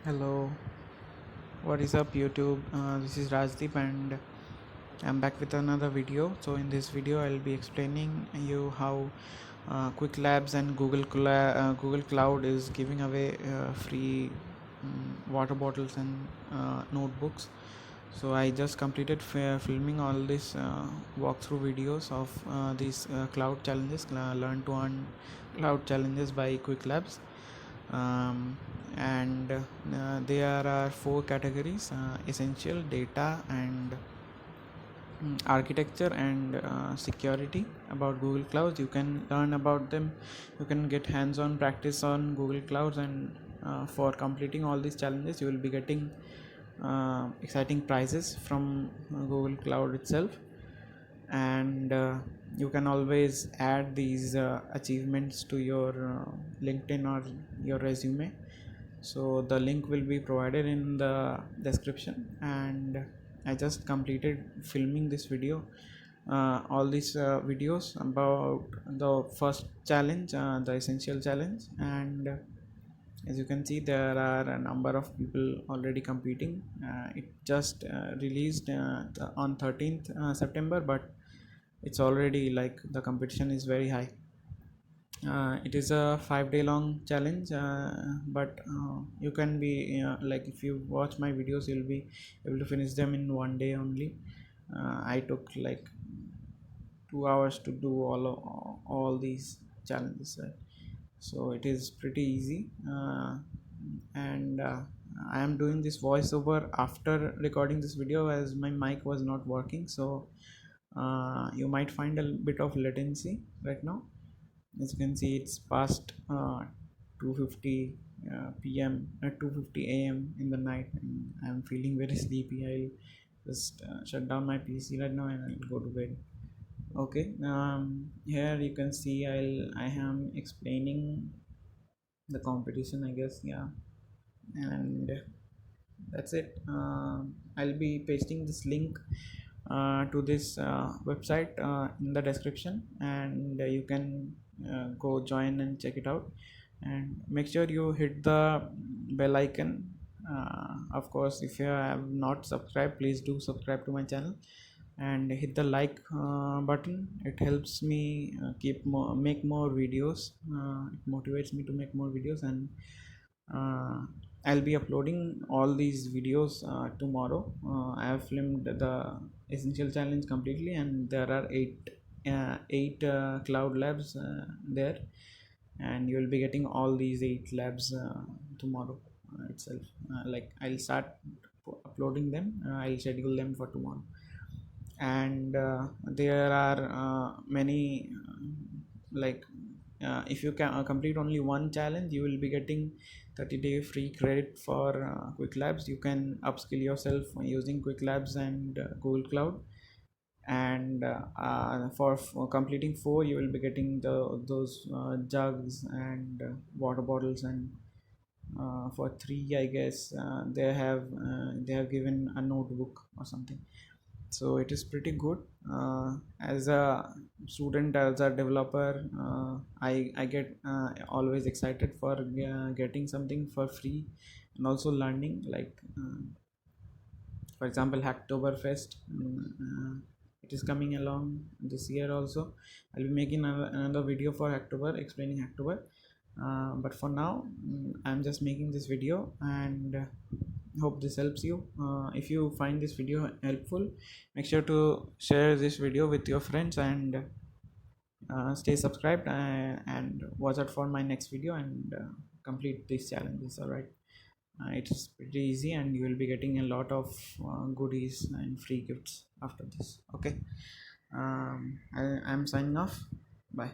Hello, what is up YouTube? This is Rajdeep and I'm back with another video. So in this video I'll be explaining you how Qwiklabs and Google Cloud is giving away free water bottles and notebooks. So I just completed filming all these walkthrough videos of these cloud challenges, learn to earn cloud challenges by Qwiklabs. And there are four categories: essential, data, and architecture, and security. About Google Clouds, you can learn about them, you can get hands-on practice on Google Clouds, and for completing all these challenges you will be getting exciting prizes from Google Cloud itself. And you can always add these achievements to your LinkedIn or your resume. So the link will be provided in the description. And I just completed filming this video, all these videos about the first challenge, the essential challenge. And as you can see, there are a number of people already competing. It just released on 13th September, but it's already like the competition is very high. It is a 5-day long challenge, but you can be like, if you watch my videos you'll be able to finish them in one day only. I took like 2 hours to do all these challenges, right? So it is pretty easy. And I am doing this voiceover after recording this video, as my mic was not working. So you might find a bit of latency right now. As you can see, it's past 2:50 p.m. 2:50 a.m. in the night, and I'm feeling very sleepy. I'll just shut down my PC right now and I'll go to bed. Okay. Here you can see I am explaining the competition, I guess. Yeah, and that's it. I'll be pasting this link to this website in the description, and you can go join and check it out. And make sure you hit the bell icon. Of course, if you have not subscribed, please do subscribe to my channel and hit the like button. It helps me make more videos. It motivates me to make more videos. And I'll be uploading all these videos tomorrow. I have filmed the essential challenge completely, and there are eight cloud labs there, and you will be getting all these 8 labs tomorrow itself. Like, I'll start uploading them. I'll schedule them for tomorrow. And there are many like, if you can complete only one challenge, you will be getting 30-day free credit for Qwiklabs. You can upskill yourself using Qwiklabs and Google Cloud. And for completing 4, you will be getting those jugs and water bottles. And for 3, I guess they have given a notebook or something. So it is pretty good. As a student, as a developer, I get always excited for getting something for free, and also learning, like for example, Hacktoberfest. It is coming along this year also. I'll be making another video for Hacktober, explaining Hacktober. But for now, I'm just making this video, and hope this helps you. If you find this video helpful, make sure to share this video with your friends, and stay subscribed, and watch out for my next video, and complete these challenges. All right. It's pretty easy, and you will be getting a lot of goodies and free gifts after this. Okay. I'm signing off. Bye.